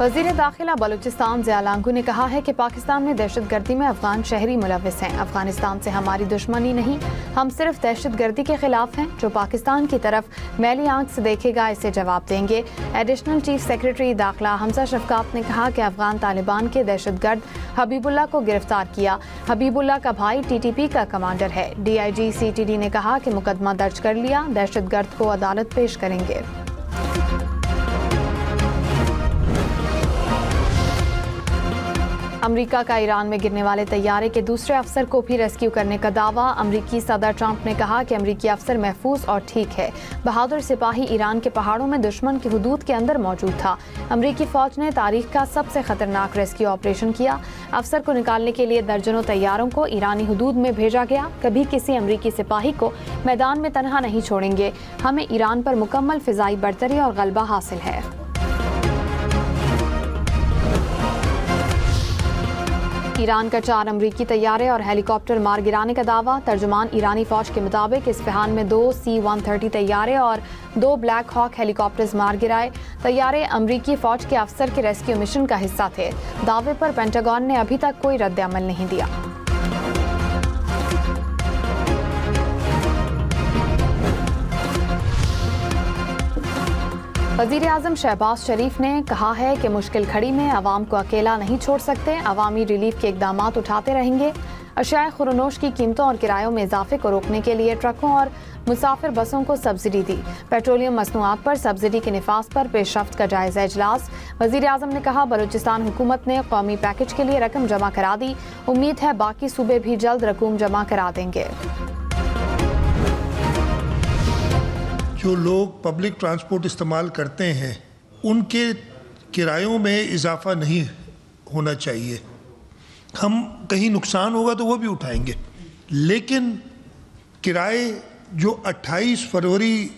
وزیر داخلہ بلوچستان ضیاء لانگو نے کہا ہے کہ پاکستان میں دہشت گردی میں افغان شہری ملوث ہیں۔ افغانستان سے ہماری دشمنی نہیں، ہم صرف دہشت گردی کے خلاف ہیں۔ جو پاکستان کی طرف میلی آنکھ سے دیکھے گا اسے جواب دیں گے۔ ایڈیشنل چیف سیکرٹری داخلہ حمزہ شفقات نے کہا کہ افغان طالبان کے دہشت گرد حبیب اللہ کو گرفتار کیا۔ حبیب اللہ کا بھائی ٹی ٹی پی کا کمانڈر ہے۔ D I G C T D نے کہا کہ مقدمہ درج کر لیا، دہشت گرد کو عدالت پیش کریں گے۔ امریکہ کا ایران میں گرنے والے طیارے کے دوسرے افسر کو بھی ریسکیو کرنے کا دعویٰ۔ امریکی صدر ٹرمپ نے کہا کہ امریکی افسر محفوظ اور ٹھیک ہے۔ بہادر سپاہی ایران کے پہاڑوں میں دشمن کی حدود کے اندر موجود تھا۔ امریکی فوج نے تاریخ کا سب سے خطرناک ریسکیو آپریشن کیا۔ افسر کو نکالنے کے لیے درجنوں طیاروں کو ایرانی حدود میں بھیجا گیا۔ کبھی کسی امریکی سپاہی کو میدان میں تنہا نہیں چھوڑیں گے۔ ہمیں ایران پر مکمل فضائی برتری اور غلبہ حاصل ہے۔ ایران کا 4 امریکی طیارے اور ہیلی کاپٹر مار گرانے کا دعویٰ۔ ترجمان ایرانی فوج کے مطابق اصفہان میں 2 C-130 طیارے اور 2 بلیک ہاک ہیلی کاپٹرز مار گرائے۔ طیارے امریکی فوج کے افسر کے ریسکیو مشن کا حصہ تھے۔ دعوے پر پینٹاگون نے ابھی تک کوئی رد عمل نہیں دیا۔ وزیر اعظم شہباز شریف نے کہا ہے کہ مشکل گھڑی میں عوام کو اکیلا نہیں چھوڑ سکتے، عوامی ریلیف کے اقدامات اٹھاتے رہیں گے۔ اشیاء خورنوش کی قیمتوں اور کرایوں میں اضافے کو روکنے کے لیے ٹرکوں اور مسافر بسوں کو سبسڈی دی۔ پیٹرولیم مصنوعات پر سبسڈی کے نفاذ پر پیش رفت کا جائزہ اجلاس۔ وزیر اعظم نے کہا بلوچستان حکومت نے قومی پیکج کے لیے رقم جمع کرا دی، امید ہے باقی صوبے بھی جلد رقوم جمع کرا دیں گے۔ جو لوگ پبلک ٹرانسپورٹ استعمال کرتے ہیں ان کے کرایوں میں اضافہ نہیں ہونا چاہیے۔ ہم کہیں نقصان ہوگا تو وہ بھی اٹھائیں گے، لیکن کرائے جو 28 فروری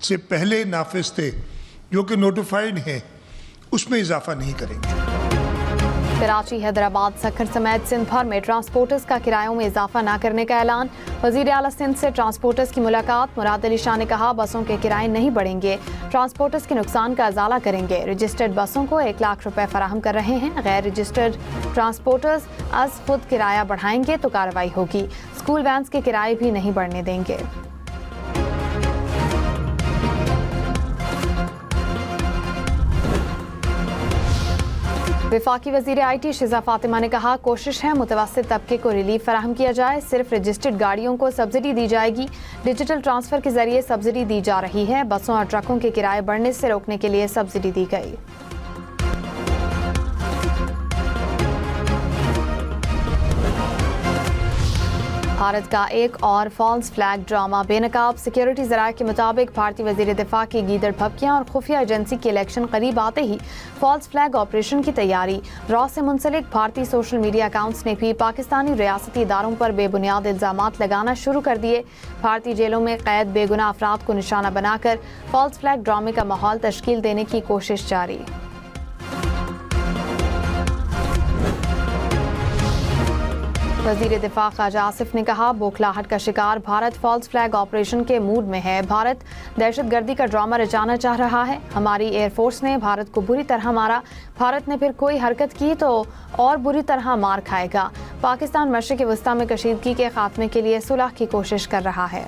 سے پہلے نافذ تھے جو کہ نوٹیفائڈ ہیں اس میں اضافہ نہیں کریں گے۔ کراچی، حیدرآباد، سکھر سمیت سندھ بھر میں ٹرانسپورٹرز کا کرایوں میں اضافہ نہ کرنے کا اعلان۔ وزیر اعلیٰ سندھ سے ٹرانسپورٹرز کی ملاقات۔ مراد علی شاہ نے کہا بسوں کے کرائے نہیں بڑھیں گے، ٹرانسپورٹرز کے نقصان کا ازالہ کریں گے۔ رجسٹرڈ بسوں کو 1 لاکھ روپے فراہم کر رہے ہیں، غیر رجسٹرڈ ٹرانسپورٹرز از خود کرایہ بڑھائیں گے تو کارروائی ہوگی۔ اسکول وینز کے کرائے بھی نہیں بڑھنے دیں گے۔ وفاقی وزیر آئی ٹی شیزہ فاطمہ نے کہا کوشش ہے متوسط طبقے کو ریلیف فراہم کیا جائے، صرف رجسٹرڈ گاڑیوں کو سبسڈی دی جائے گی، ڈیجیٹل ٹرانسفر کے ذریعے سبسڈی دی جا رہی ہے، بسوں اور ٹرکوں کے کرائے بڑھنے سے روکنے کے لیے سبسڈی دی گئی۔ بھارت کا ایک اور فالس فلیگ ڈرامہ بے نقاب۔ سیکیورٹی ذرائع کے مطابق بھارتی وزیر دفاع کی گیدڑ بھبکیاں اور خفیہ ایجنسی کی الیکشن قریب آتے ہی فالس فلیگ آپریشن کی تیاری۔ را سے منسلک بھارتی سوشل میڈیا اکاؤنٹس نے بھی پاکستانی ریاستی اداروں پر بے بنیاد الزامات لگانا شروع کر دیے۔ بھارتی جیلوں میں قید بے گناہ افراد کو نشانہ بنا کر فالس فلیگ ڈرامے کا ماحول تشکیل دینے کی کوشش جاری۔ وزیر دفاع خواجہ آصف نے کہا بوکھلاہٹ کا شکار بھارت فالس فلیگ آپریشن کے موڈ میں ہے، بھارت دہشت گردی کا ڈرامہ رچانا چاہ رہا ہے، ہماری ایئر فورس نے بھارت کو بری طرح مارا، بھارت نے پھر کوئی حرکت کی تو اور بری طرح مار کھائے گا۔ پاکستان مشرق وسطی میں کشیدگی کے خاتمے کے لیے صلح کی کوشش کر رہا ہے۔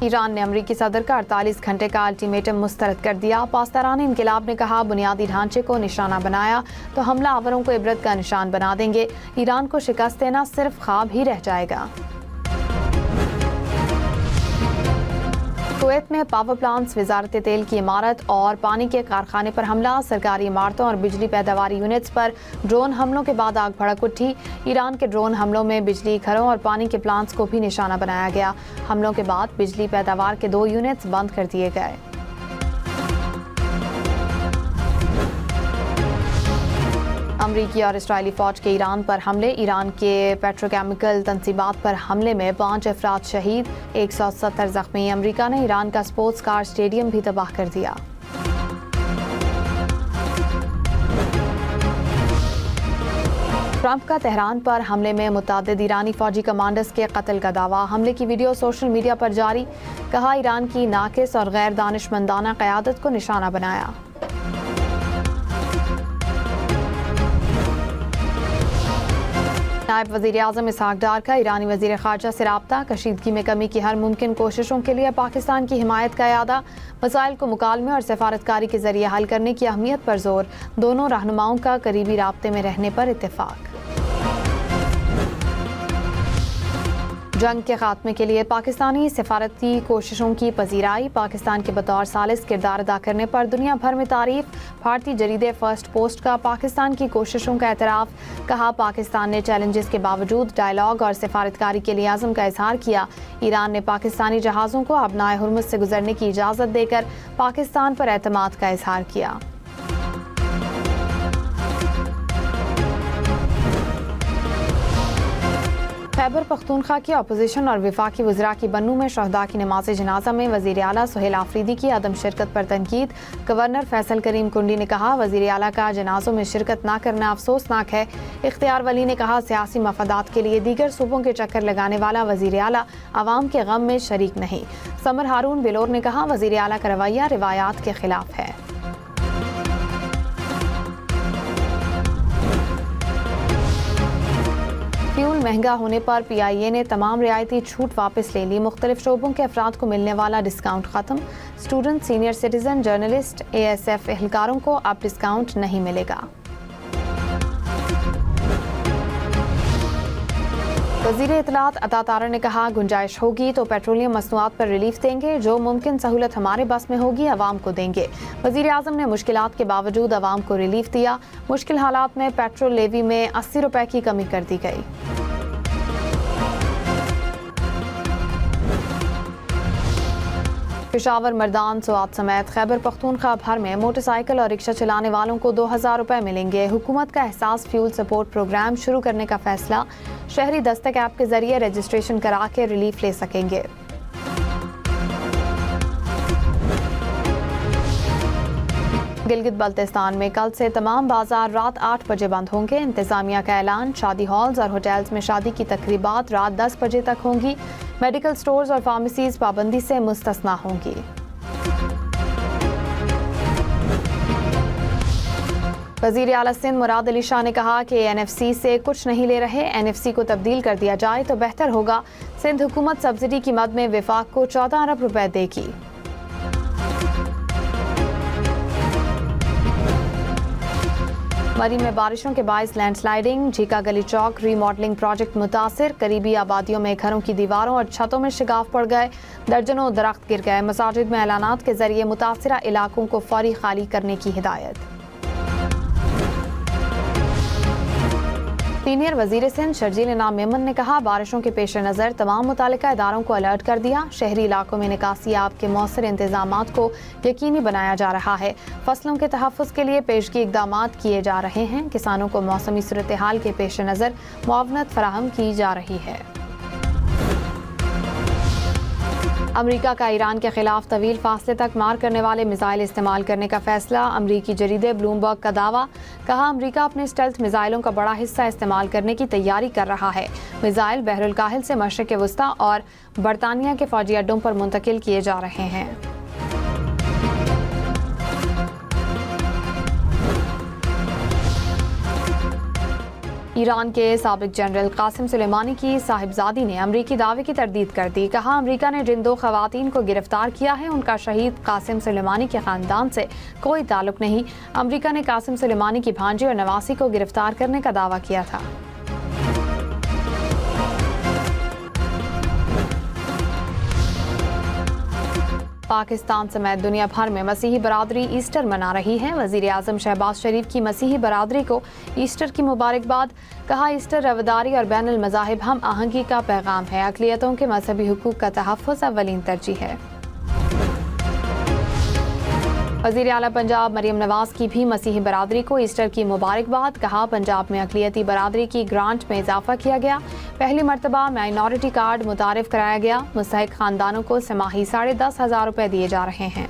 ایران نے امریکی صدر کا 48 گھنٹے کا الٹیمیٹم مسترد کر دیا۔ پاسداران انقلاب نے کہا بنیادی ڈھانچے کو نشانہ بنایا تو حملہ آوروں کو عبرت کا نشان بنا دیں گے، ایران کو شکست دینا صرف خواب ہی رہ جائے گا۔ کویت میں پاور پلانٹس، وزارت تیل کی عمارت اور پانی کے کارخانے پر حملہ، سرکاری عمارتوں اور بجلی پیداواری یونٹس پر ڈرون حملوں کے بعد آگ بھڑک اٹھی۔ ایران کے ڈرون حملوں میں بجلی گھروں اور پانی کے پلانٹس کو بھی نشانہ بنایا گیا۔ حملوں کے بعد بجلی پیداوار کے 2 یونٹس بند کر دیے گئے۔ امریکی اور اسرائیلی فوج کے ایران پر حملے، ایران کے پیٹروکیمیکل تنصیبات پر حملے میں 5 افراد شہید، 170 زخمی۔ امریکہ نے ایران کا اسپورٹس کار اسٹیڈیم بھی تباہ کر دیا۔ ٹرمپ کا تہران پر حملے میں متعدد ایرانی فوجی کمانڈرز کے قتل کا دعویٰ، حملے کی ویڈیو سوشل میڈیا پر جاری، کہا ایران کی ناقص اور غیر دانشمندانہ قیادت کو نشانہ بنایا۔ نائب وزیر اعظم اسحاق ڈار کا ایرانی وزیر خارجہ سے رابطہ، کشیدگی میں کمی کی ہر ممکن کوششوں کے لیے پاکستان کی حمایت کا اعادہ، مسائل کو مکالمے اور سفارتکاری کے ذریعے حل کرنے کی اہمیت پر زور، دونوں رہنماؤں کا قریبی رابطے میں رہنے پر اتفاق۔ جنگ کے خاتمے کے لیے پاکستانی سفارتی کوششوں کی پذیرائی، پاکستان کے بطور ثالث کردار ادا کرنے پر دنیا بھر میں تعریف، بھارتی جریدے فرسٹ پوسٹ کا پاکستان کی کوششوں کا اعتراف، کہا پاکستان نے چیلنجز کے باوجود ڈائیلاگ اور سفارتکاری کے لیے عزم کا اظہار کیا، ایران نے پاکستانی جہازوں کو ابنائے ہرمز سے گزرنے کی اجازت دے کر پاکستان پر اعتماد کا اظہار کیا۔ خیبر پختونخوا کی اپوزیشن اور وفاقی وزراء کی بنوں میں شہداء کی نماز جنازہ میں وزیر اعلیٰ سہیل آفریدی کی عدم شرکت پر تنقید، گورنر فیصل کریم کنڈی نے کہا وزیر اعلیٰ کا جنازوں میں شرکت نہ کرنا افسوسناک ہے، اختیار ولی نے کہا سیاسی مفادات کے لیے دیگر صوبوں کے چکر لگانے والا وزیر اعلیٰ عوام کے غم میں شریک نہیں، سمر ہارون بلور نے کہا وزیر اعلیٰ کا رویہ روایات کے خلاف ہے۔ فیول مہنگا ہونے پر پی آئی اے نے تمام رعایتی چھوٹ واپس لے لی، مختلف شعبوں کے افراد کو ملنے والا ڈسکاؤنٹ ختم، student, senior citizen, journalist, A S F اہلکاروں کو اب ڈسکاؤنٹ نہیں ملے گا۔ وزیر اطلاعات عطا طاہر نے کہا گنجائش ہوگی تو پیٹرولیم مصنوعات پر ریلیف دیں گے، جو ممکن سہولت ہمارے بس میں ہوگی عوام کو دیں گے۔ وزیر اعظم نے مشکلات کے باوجود عوام کو ریلیف دیا، مشکل حالات میں پیٹرول لیوی میں 80 روپے کی کمی کر دی گئی۔ پشاور، مردان، سوات سمیت خیبر پختونخوا بھر میں موٹر سائیکل اور رکشہ چلانے والوں کو 2000 روپے ملیں گے، حکومت کا احساس فیول سپورٹ پروگرام شروع کرنے کا فیصلہ، شہری دستک ایپ کے ذریعے رجسٹریشن کرا کے ریلیف لے سکیں گے۔ گلگت بلتستان میں کل سے تمام بازار رات 8 بجے بند ہوں گے، انتظامیہ کا اعلان، شادی ہالز اور ہوٹلز میں شادی کی تقریبات رات 10 بجے تک ہوں گی، میڈیکل سٹورز اور فارمیسیز پابندی سے مستثنیٰ ہوں گی۔ وزیر اعلیٰ سندھ مراد علی شاہ نے کہا کہ این ایف سی سے کچھ نہیں لے رہے، این ایف سی کو تبدیل کر دیا جائے تو بہتر ہوگا، سندھ حکومت سبسڈی کی مد میں وفاق کو 14 ارب روپے دے گی۔ مری میں بارشوں کے باعث لینڈ سلائیڈنگ، جھیکا گلی چوک ری ماڈلنگ پروجیکٹ متاثر، قریبی آبادیوں میں گھروں کی دیواروں اور چھتوں میں شگاف پڑ گئے، درجنوں درخت گر گئے، مساجد میں اعلانات کے ذریعے متاثرہ علاقوں کو فوری خالی کرنے کی ہدایت۔ سینئر وزیر سندھ شرجیل انعام میمن نے کہا بارشوں کے پیش نظر تمام متعلقہ اداروں کو الرٹ کر دیا، شہری علاقوں میں نکاسی آب کے مؤثر انتظامات کو یقینی بنایا جا رہا ہے، فصلوں کے تحفظ کے لیے پیشگی اقدامات کیے جا رہے ہیں، کسانوں کو موسمی صورتحال کے پیش نظر معاونت فراہم کی جا رہی ہے۔ امریکہ کا ایران کے خلاف طویل فاصلے تک مار کرنے والے میزائل استعمال کرنے کا فیصلہ، امریکی جریدے بلومبرگ کا دعویٰ، کہا امریکہ اپنے اسٹیلتھ میزائلوں کا بڑا حصہ استعمال کرنے کی تیاری کر رہا ہے، میزائل بحر الکاہل سے مشرق وسطی اور برطانیہ کے فوجی اڈوں پر منتقل کیے جا رہے ہیں۔ ایران کے سابق جنرل قاسم سلیمانی کی صاحبزادی نے امریکی دعوے کی تردید کر دی، کہا امریکہ نے جن 2 خواتین کو گرفتار کیا ہے ان کا شہید قاسم سلیمانی کے خاندان سے کوئی تعلق نہیں، امریکہ نے قاسم سلیمانی کی بھانجی اور نواسی کو گرفتار کرنے کا دعویٰ کیا تھا۔ پاکستان سمیت دنیا بھر میں مسیحی برادری ایسٹر منا رہی ہے، وزیر اعظم شہباز شریف کی مسیحی برادری کو ایسٹر کی مبارکباد، کہا ایسٹر رواداری اور بین المذاہب ہم آہنگی کا پیغام ہے، اقلیتوں کے مذہبی حقوق کا تحفظ اولین ترجیح ہے۔ وزیر اعلیٰ پنجاب مریم نواز کی بھی مسیحی برادری کو ایسٹر کی مبارکباد، کہا پنجاب میں اقلیتی برادری کی گرانٹ میں اضافہ کیا گیا، پہلی مرتبہ مائنورٹی کارڈ متعارف کرایا گیا، مستحق خاندانوں کو سماہی 10,500 روپے دیے جا رہے ہیں۔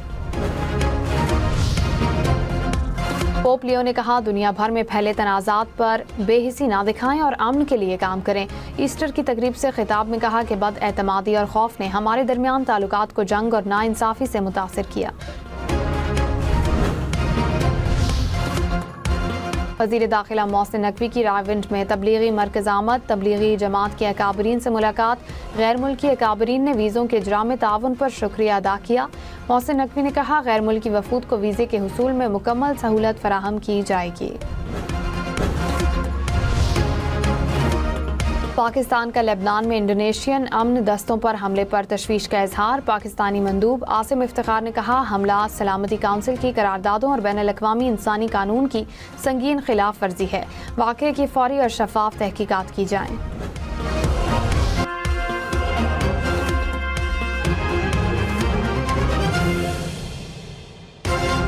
پوپ لیو نے کہا دنیا بھر میں پھیلے تنازعات پر بے حسی نہ دکھائیں اور امن کے لیے کام کریں۔ ایسٹر کی تقریب سے خطاب میں کہا کہ بد اعتمادی اور خوف نے ہمارے درمیان تعلقات کو جنگ اور ناانصافی سے متاثر کیا۔ وزیر داخلہ محسن نقوی کی راولپنڈی میں تبلیغی مرکز آمد، تبلیغی جماعت کے اکابرین سے ملاقات، غیر ملکی اکابرین نے ویزوں کے اجراء میں تعاون پر شکریہ ادا کیا۔ محسن نقوی نے کہا غیر ملکی وفود کو ویزے کے حصول میں مکمل سہولت فراہم کی جائے گی۔ پاکستان کا لبنان میں انڈونیشین امن دستوں پر حملے پر تشویش کا اظہار۔ پاکستانی مندوب عاصم افتخار نے کہا حملہ سلامتی کونسل کی قراردادوں اور بین الاقوامی انسانی قانون کی سنگین خلاف ورزی ہے، واقعے کی فوری اور شفاف تحقیقات کی جائیں۔